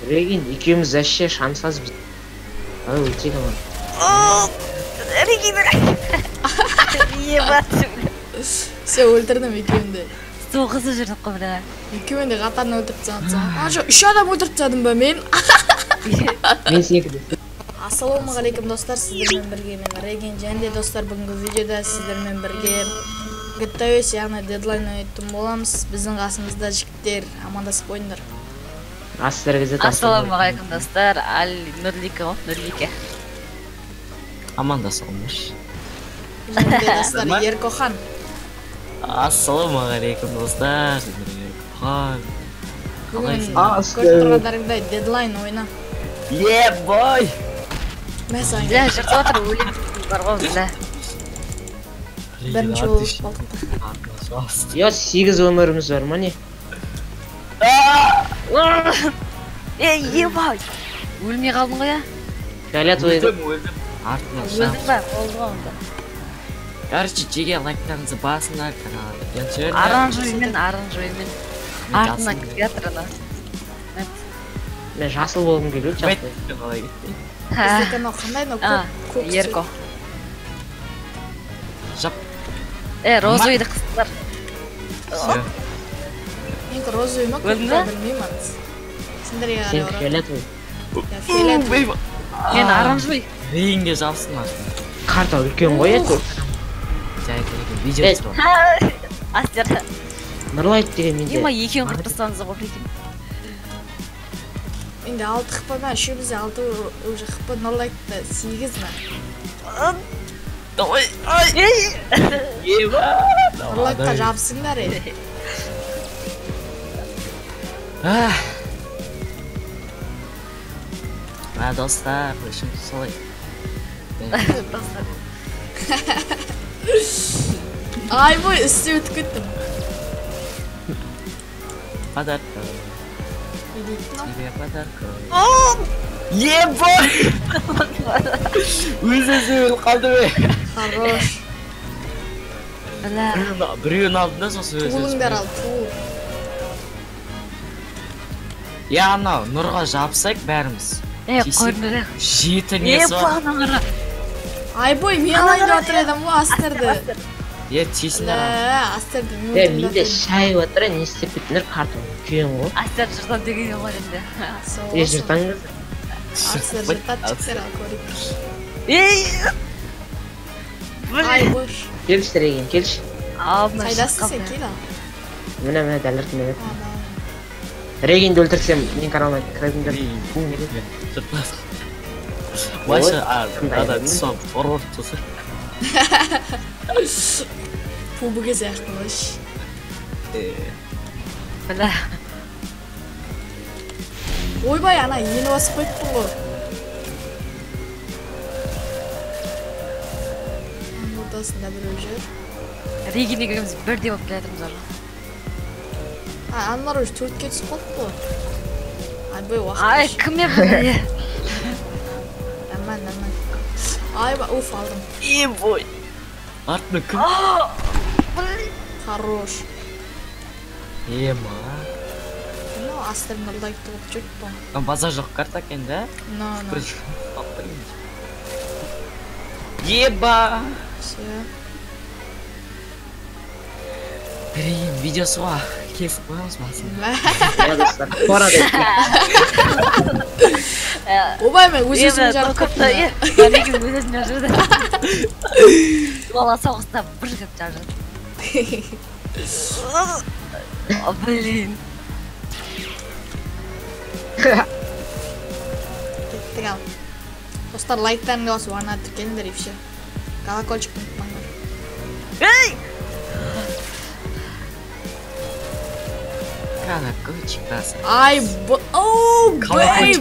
Регин екеуміз вообще шансыз біз. Ой, өлтек аман. Регин. Ебать. Все, өлтірдім екеуінде. Соғысы жүрдік қой бля. Екеуінде қатарына өлтіріп тастадым. Үш адам өлтіріп тастадым ба мен? Мен секілді. Ассалаумағалейкум достар, сіздермен бірге мен Регин және де достар, бүгінгі видеода сіздермен бірге GTOS яғни дедлайн ойнайтын боламыз. Біздің қасымызда жігіттер, амандасып ойындар. Ассалаумағалейкум достар, Нұрлике ғой, Нұрлике. Амандасылмыш. Және де достар, Еркохан. Ассалаумағалейкум достар, Еркохан. Бүгін көріп тұрғандарыңдай дедлайн ойна. Бой! Мәсайын. Бля, жүріп отыр, өлем бар ғой, бля. Бірінші болып болдық. Yo, 8 өміріміз бар ма не? Ебай! Өлмей қалдың ғой, я? Фиолетовый. Өлдің ба? Олды ғой онда. Короче, жеге лайктарыңызды басыңдар, каналға. Оранжевыймен. Артына креатор ана. Мен жасыл болғым келеді, жасыл. Біздегі анау қандай, анау көк Ерко. Жап. Розовыйды қыстылар. Менкі розовый ма? Өлдің ба? Білмеймін. Сендерге Сен қарай фиолетовый. Фиолетовый. Мен оранжевый. Рейінге жабсын артын. Карта үлкен ғой еді. Жайты видео түсіп. Астер. Нұрлайт деген менде. Ема екеуін қырып тастаңыз ғой прикинь. Менде 6 қыпы ма? Үшеумізде 6 уже қыпы, Нұрлайтта 8 ма? Ой, ай! Еба! Нұрлайтқа жабысыңдар еді. Достар, үшін солай. Ай бой, үсте өтіп кеттім. Подарка. Елейтін ау. Тебе подарка. Ебой! Өзі өліп қалды бе? Хорош. Біреуін алдында сосы өзі. Туылыңдар ал, туыл. Я анау, нұрға жапсайық бәріміз. Қойдың. Жеті несі бар. Бағына. Ай бой, мен алайын отыр едім ғой Астерді. Тесіңдер. Астерді мен Менде шай отыр, не істеп кеттіңдер, карта үлкен ғой. Астер жұртан деген ғой енді. Жыртаңыз. Астер жыртат жіктер ал көрейік. Ай бой. Келші Реген, келші. Қайдасың сен, кел ал. Міне дәліртін еді. Регенді өлтірсем, мен каналына кірдіңдер. Жыртмас. Майша, ада түсіп, ұрып тұсы. Пубыға сияқты қойш. Бля. Ойбай, ана ені басып қойыппын ғой. Ортасында біреу жүр. Реген екеуміз бірдей болып келатырмыз ары. Анлар уже 4-ке түсіп қалды ғой. Айбай уақыт. Ай, кім еп бля. Әман. Айбай, уф алдым. Ебой! Артына кім? Хорош. Ема. Ну, Астер Нұрлайтты болып жүріп ба. База жоқ карта екен, да? No. Еба! Все. Рейін видеосы ғой. Кесіп қойамыз басын. Обай мен өз-өзім жарып қыпты. Реген өз-өзім жарып. Бала соғыста бір жігіп жарып. Блин. Кеттік ал. Достар, лайктарыңды басып орнатып тіркеліңдер и все. Колокольчикті ұмытпаңдар. Эй! Колокольчик басын. Ай, оу, бай.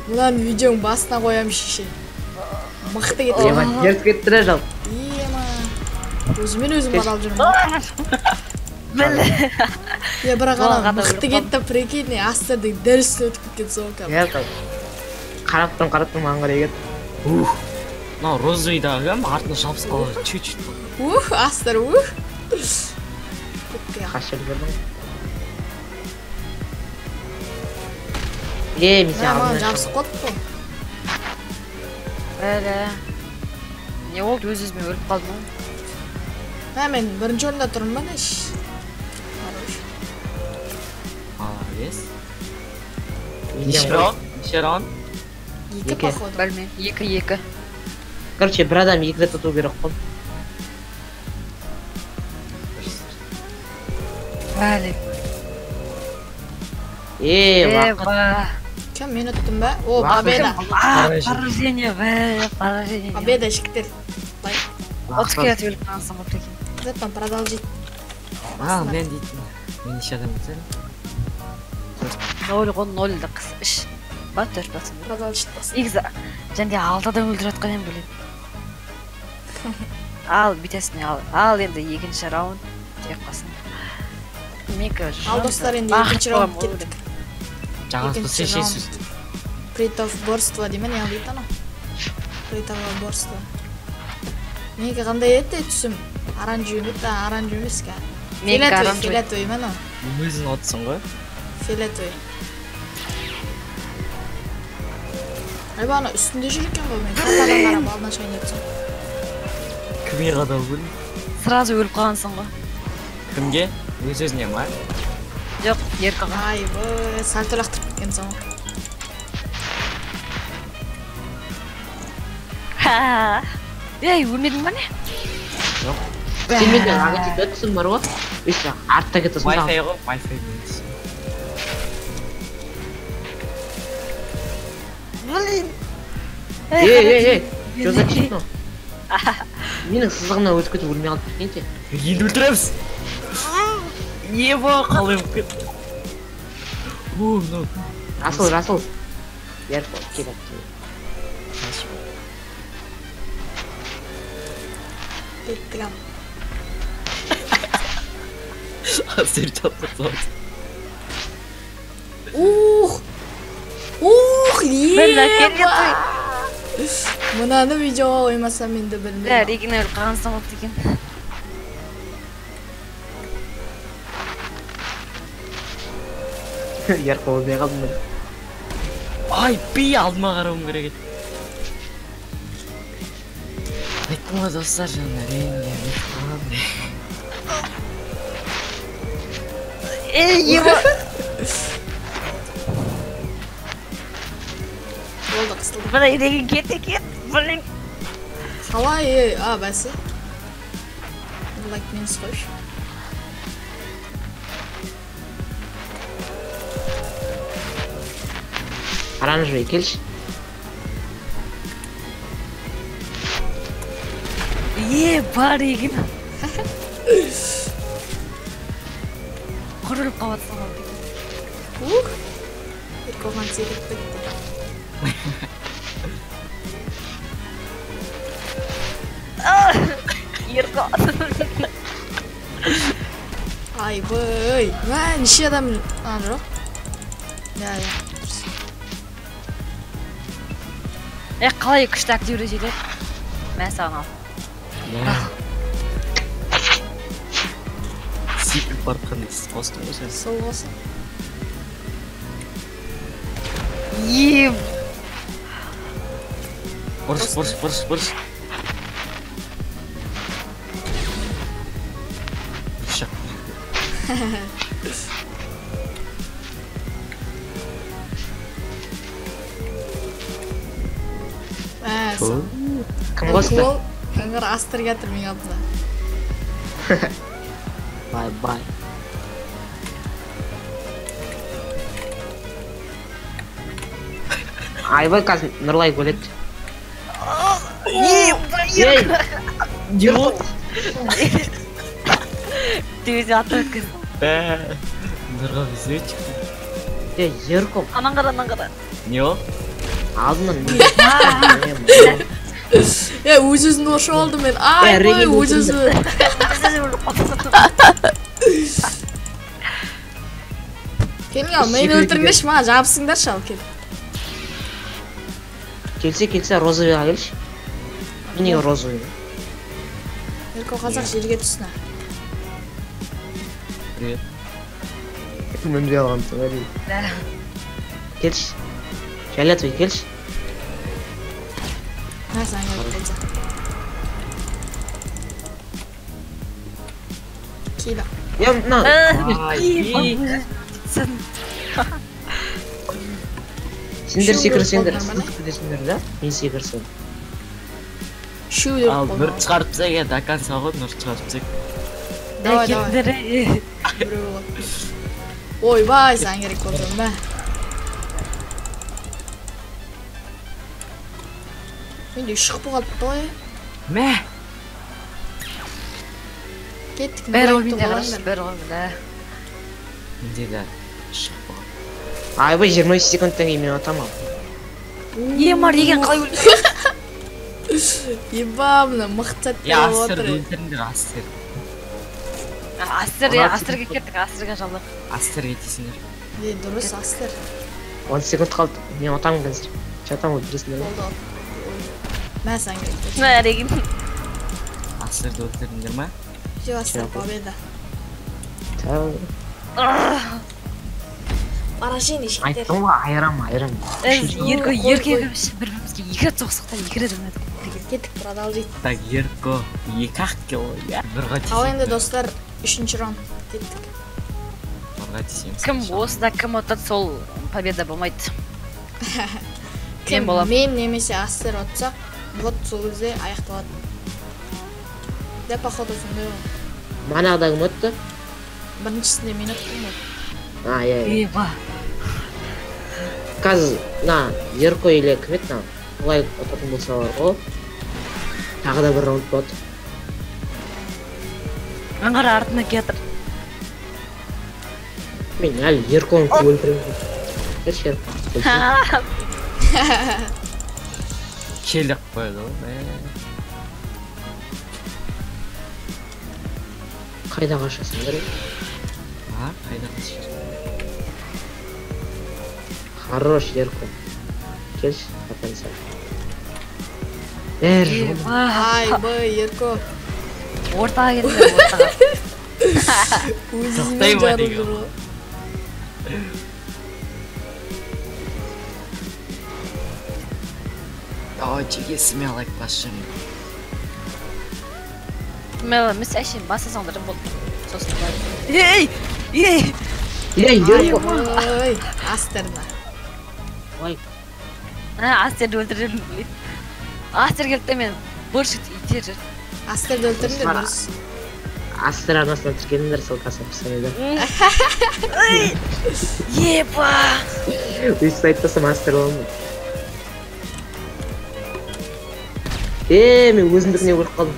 Мұнан видеоң басына қоям шеше. Мықты кетті. Ема, теріс кеттірі жал. Ема. Өзімен өзім адал жүрмін. Бля. Я бірақ ана мықты кетті, прикинь, Астердің дәрісін өтіп кеткен соң. Қарап тұрым, маған қарай кет. Мынау розовыйдағы кім артына жабысып қалады, чуть-чуть. Астер, Қашыр көрдің. Мен сен маған алдына жабысып қалыпты ғой. Не болды, өз-өзіме өліп қалдым ғой. Мен бірінші орында тұрмын ба неш? Молодец. шығамын. Неше раунд? Екі походу. Білмеймін, 2-2. Короче, бір адам 2 рет ұту керек қой. Бәлі. Уақыт. Кім, мен ұттым ба? О, победа. Поражение, поражение. Победа, жігіттер. Лайк. 30 кет өліп қалсың ғой, прикинь. Заттан продолжить. Мен дейтін. Мен неше адам өтсем? 0-10-0-ді қыз. 3 ба, 4 басым. Продолжить басын. Негізі, және 6 адам өлтіратқан ем білем. Ал, бітесіне ал. Ал енді екінші раунд. Тек қасын. Ал достар, енді екінші раунд кеттік. Жаңа спасы шешсіз. Притовборство деймін, не дейді ана? Притовборство. Менікі қандай еді түсім? Оранжевый емес, оранжевый емес ка. Фиолетовый мен о. Өзің отсың ғой? Фиолетовый. Айба ана үстінде жүр екен ғой мен. Қартадан қарап алдына шығайын етсің. Кімге қадау көрін? Сразу өліп қалғансың ғой. Кімге? Өз-өзіне ма? Жоқ, еркіға. Айбы, сальто лақтырып кеткенсің ғой. Ей, өлмедің ба не? Жоқ. Сен менен ағатит өтсің бар ғой. Өйсі, артта кетесің. Wi-Fi ғой, Wi-Fi менсің. Блин. Ей, что за читно? Менің сызығымнан өтіп кетіп өлмей қалып кеткенше. Енді өлтіреміз. Не ба, қалай өп кет. Расыл. Ер қой, келіп. Кеттік ам. Сер чаттырды. Еба! Мұнаны видеоға қоймасам енді білмеймін. Регина өліп қалғансың ғой деген. Ер қой, өлмей қалдым мен. Ай, би алдыма қарауым керек еді. Айттым ғой достар, жаңа рейнге Ей, еба! Болды, қыстылды. Блин, Регин кет, блин. Қалай, бәсі. Лайк мен сқойш. Оранжевый, келші. Еба, Регин. Құрылып қалатсың ғой. Еркі оған секіріп кетті. Еркі. Айбай. Неше адам жоқ? Я. Қалай күшті активірі жейді? Мен саған ал. Секіріп барып қандай қостың ғой сен. Сол болсын. Ем. Бұрыш. Шық. Кім қосты? Қаңғыр астыр кетір мен алдына. Бай. Айбай қазір Нұрлай көледі. Ей! Не болды? Төзе аты өткіз. Нұрға бізде өтчікті. Еркім. Анан қара. Не ол? Алдынан. Өз-өзін ошып алдым мен. Айбай, өз-өзін. Келің ал, мені өлтірмеші ма, жабысыңдаршы ал кел. Келсе розовыйға келші. Менің розовый. Еркі қазақ жерге түсіне. Привет. Мөнбей алғансың, әлі. келші. Фиолетовый келші. Нәрсе аңғарып болса. Кейда. Я мына. Сендер секірсеңдер, сіз күдесіңдер да? Мен секірсем. Шу деп Ал болды. нұр шығарып тастайық енді акан сауғын нұр шығарып тастайық. Давай, давай. Біреу болады. Ойбай, саған керек болдым ба. Менде шығып қалыпты ғой. Мә! Кеттік. Бәрі ғой менде қарашы, бәрі ғой менде. Менде де шығып болған. Айбай 20 секундтан кейін мен атамам. Емар деген қалай өлді? Еба, мына мықты сәтте Я болып астыр отыр. өлтіріңдер астыр. Астерге кеттік, астерге жалдық. Астыр кетесіңдер. Дұрыс, астыр. 10 секунд қалды. Мен атамын қазір. Чатам өлтіресіңдер. Болды. Мә саған керек болса. Мә, Регин. Астырды өлтіріңдер ма? Все, астыр, победа. Тәу. Барашин ешіктер. Айттым ғой, айырам. Еркегіміз бір-бірімізге екі рет соқсықтан екі рет өлмеді. Кеттік, продолжить. Так, Ерко, екі-ақ кило, я. Бірға тесең. Ал енді достар, 3-ші раунд. Кеттік. Бірға тесең. Кім осында кім отады, сол победа болмайды. Кім болам. мен немесе астыр отсақ, вот сол кезде аяқталады. Да, походу, сондай ғой. Манағыда кім өтті? Біріншісінде мен өттім ғой. Иә. Еба. Қазір, на, Ерко или кім еді, олай отатын болса бар ғой. Тағы да бір раунд болады. Аңғара артына кетір. Мен әлі Ерконы көп өлтіремін. Келші Ерко. Келіп қойды ғой, мә. Қайда қашасыңдар? А, қайда қашыр? Хорош Ерко. Келші, қатанса. Бәрі жол. Еба. Ай, бай, Ерко. Ортаға кетті, ортаға. Өзімен Тоқтай ма жарып деген? жүр ғой. Давайте, есіме лайк басшым. Біз әшейін басасаңдар болды. Сосын бар. Ей! Ерко. Ой, астырна. Ой, Астерді өлтірдім білейді. Астер келді мен больше итер жүр. Астырды өлтіріңдер дұрыс. астыр арнасынан тіркеліңдер сол касапсамеда. Еба! Өйстіп айтпасам астыр оламын. Мен өзімдікіне көріп қалдым.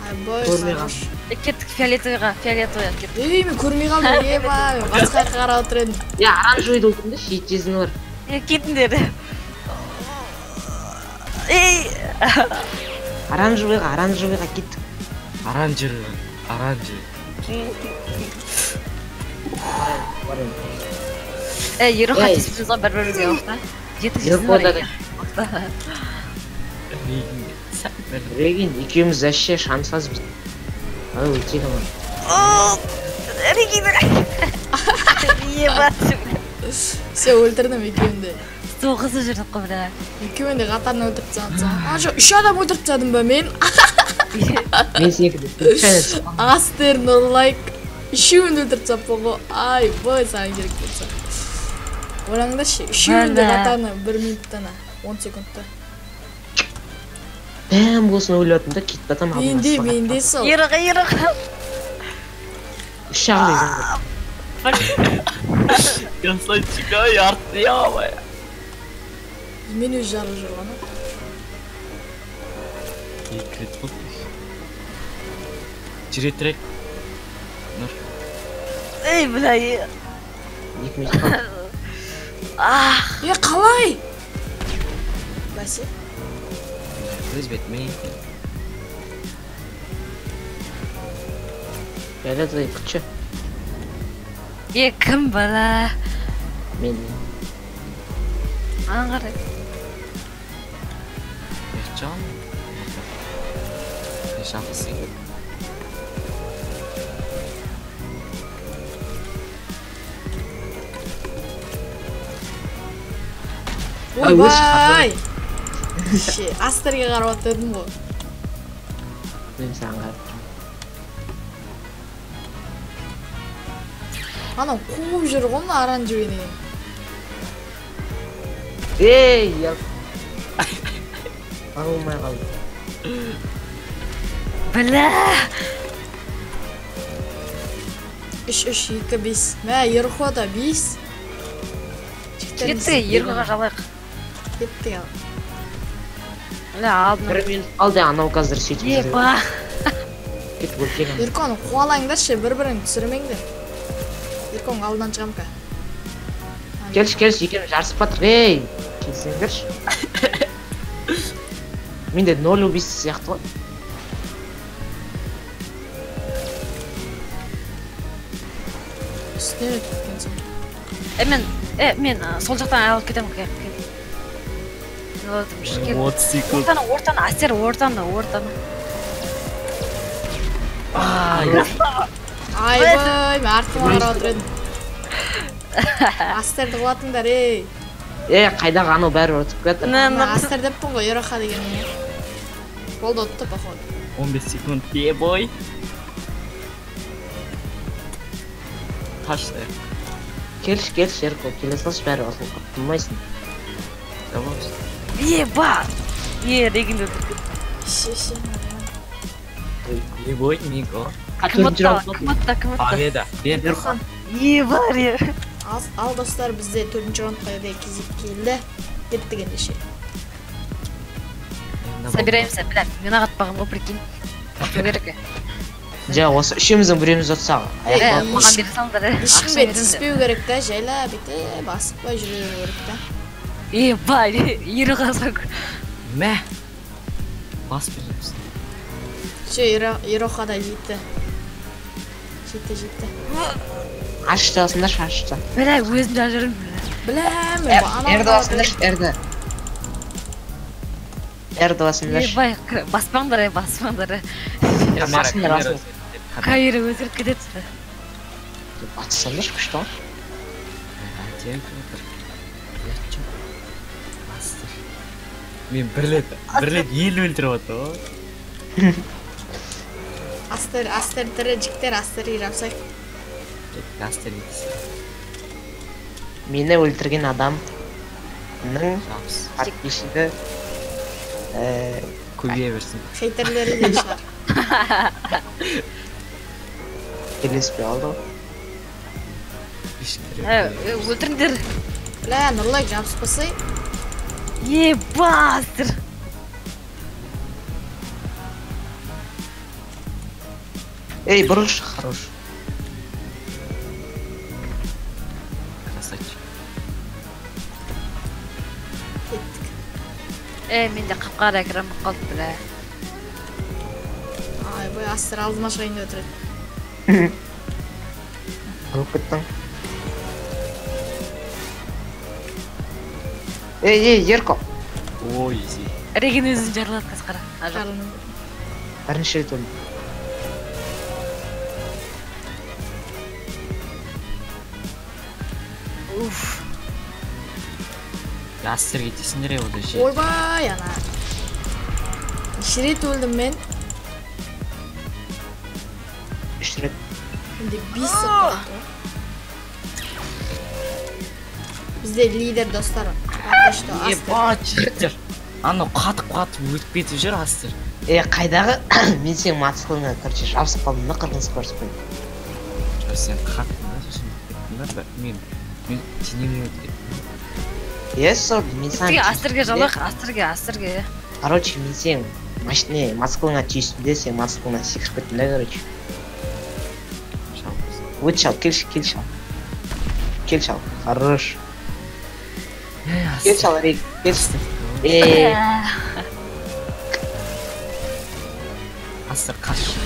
Ай, бой, Көрмей хорош. Кеттік фиолетовыйға кеттік. Мен көрмей қалдым, еба, мен басқа қарап отыр едім. Оранжевый өлтірді, шет жезіні бар. Кеттіңдер. Ей! Оранжевыйға кеттік. Оранжевый. Еруха тесіпсіз ғой бір-бірімізге оқта. Жеті жезіні бар екен. Регин, екеуміз әше шансазбыз. Ай, өлтейді ма? Регин! Еба! Все, өлтірдім екеуінде. Соғысы жүрдік қой бля. Екеуінде қатарына өлтіріп тастадым. А, жоқ, 3 адам өлтіріп тастадым ба мен? Мен секілді. Астер, нұрлайк. 3-еуінде өлтіріп тастап ғой. Ай, бой, саған керек болса. Ораңдаршы, 3-еуінде қатарына 1 минуттан 10 секундта. Бәм болсын өлетін да кетті атам. Менде сол. Еруха! Үш жағдай. Красавчик, ай, арты, ё-моё. Мен өз жарып жүрген. Секрет болды. Жүре тұрайық. Нұр. Ей, бля, Екі минут қалды. Қалай? Бәсе? Өз бетіме. Фиолетовый күтші. кім бала? Мен. Аңғарай. Ерчан. Шапысы. ойбай Астерге қарап отырдым ғой. Мен саған қарап. Анау қуып жүр ғой мына оранжевый деген. Ей, я. Алмай қалды. Бля. 3-3-2-5. Мә, Ерхода 5. Кетті, Ерхоға жалайық. Кетті ал. Бля, алдым. 1 минут қалды, анау қазір сөйтіп жүр. Еба. Кет өлтірген. Еркон, қуалаңдаршы, бір-бірін түсірмеңдер. Еркон алдынан шығам ка. Келші, екеуміз жарысып батыр. Ей, келсеңдерші. Менде 0 убийство сияқты ғой. Үстінен өтіп кеткенсің. Мен сол жақтан айналып кетемін. Кел. 30 секунд. Ортаны, Астер, ортаны. Айбай, мен артыма қарап отыр едім. Астерді қылатыңдар, ей. Қайдағы анау бәрі өтіп кетті. Мен Астер деппін ғой, Ероха деген. Болды отты, походу. 15 секунд. Ебой. Ташты. Келші, Ерко, келе салшы бәрі осылып құтылмайсың. Давай. Еба. Регенді өтірген. Ше. Ебой, Мико. Кім отта. Победа. Ерхан. Еба, Ал достар, бізде 4-ші раундқа кезек келді. Кеттік ендеше. Собираемся, блядь, мен ағатпағым ғой, прикинь. Что керек? Осы үшеуміздің біреуміз отсаға. Маған бере салыңдар, Ешкімге тиіспеу керек та, жайла бите басықпай жүру керек та. Еба, Ероға сақ. Мә. Бас береміз. Ерохада жетті. Жетті. Ашты осындаршы, ашты. Бля, өзім жажырым. Біләм, Эрді осындаршы, Эрді осындаршы. Ебай, баспаңдар. Басындар. Кайры өзіріп кетеді. Атысыңдаршы, күшті ғой. Мен бір рет ел өлтіріп отыр ғой. Астер тірі жіктер, Астерге жапсайық. Астер етсі. Мені өлтірген адамның подписчигі көбейе берсін. Хейтерлері де шығар. келеспей алды ғой. Өлтіріңдер. Бля, Нұрлайк жабыспасай. Ебастыр. Ей, бұрыш, хорош. Красавчик. Кеттік. Менде қапқара экран қалды, бля. Айбай, Астер алдыма шығайын деп отырады. Алып кеттің. Ей, Ерко. Ой, ези. Реген өзін жарлады қасқара. Бірінші рет өлді. Астер кетесіңдер ода же. Ойбай, ана. Неше рет өлдім мен. 3 рет. Менде 5 сықпады. Бізде лидер достар. Еба, читтер. Анау қатып өтіп кетіп жүр Астер. Қайдағы мен сен матсқылыңа короче жабысып қалдым да қырғыз көрсіп қойдым. Сен қаттың да, сосын кеттің да, мен тенемін өтіп кеттім. Сол, мен саған... Астерге жалақ, Астерге. Короче, мен сен матсқылыңа түйістімде, сен матсқылыңа секіріп кеттім да, короче. Өт шал, келші ал. Келші ал, хорош. Келші ал, Рейк, келші. Астер қашы.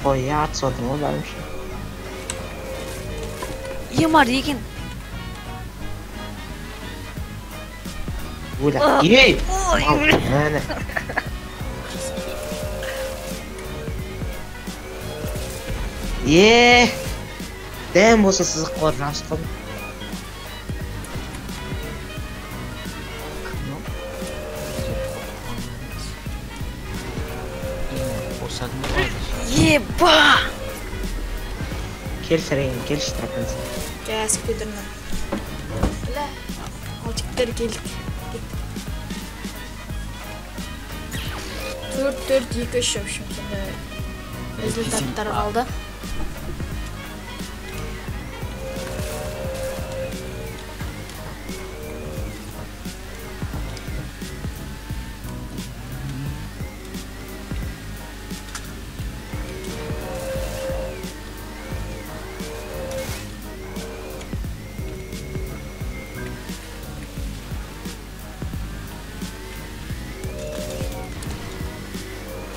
Ой, атыс отырм ғой бәрімші. Емар еген. Ойла, ей! Мәні. Дәм болса сызық қор жабысып қалдым. Açadın mı? Еба! Келіш реген, келіш тапқансың. Кәсіп көтермен. Білә, ал жігіттер келдік. 4-4-2-3 в общем, сондай результаттар қалды.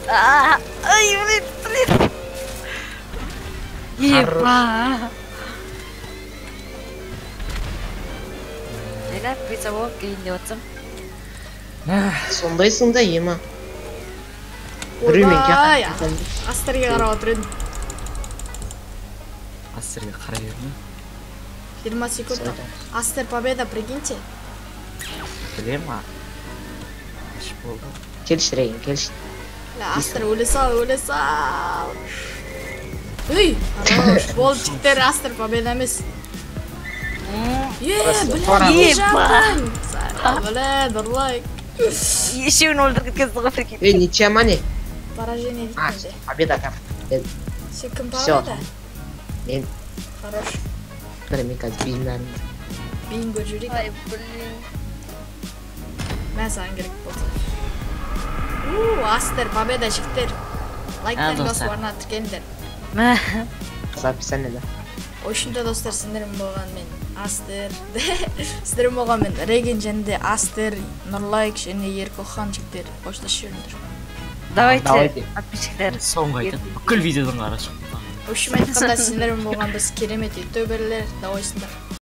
Ай, блин. Еба! Неге пицца болып кейінде отсам? Сондайсың да, ема. Біреумен Ойбай, кияқтан. Астерге қарап отыр едім. Астерге қарай берме. 20 секунд. Астер победа, прикиньте. Білем ма? Аш болды. Келіш реген, келіш. Астер өле сал. Үй, хорош. Болды жігіттер, Астер победа емес. Блин, жаман. Блин, ұрлайк. Ешеуін өлдіріп кеткенсің ғой прикинь. Ничья мане? Поражение А, дейді. победа кам. Сен кім Всё. победа? Мен, Хорош. мен қазір бейімләрім. Бинго жүрейік. Ай, блин. Мен саған керек болса. Астер победа жігіттер. Лайктар достар. басыларына тіркеліңдер. Записание да. Ошында достар, сіздерім болған мен Астер. Сіздерім болған мен Реген және Астер, Нұрлайк және Еркохан жігіттер. Қоштасып жүріңдер. Давайте, подписчиктер. Соңғы айтады. Бүкіл видеодан қара шықты. В общем, айтқанда сіздерім болған біз керемет ютуберлер. Давайсыңдар.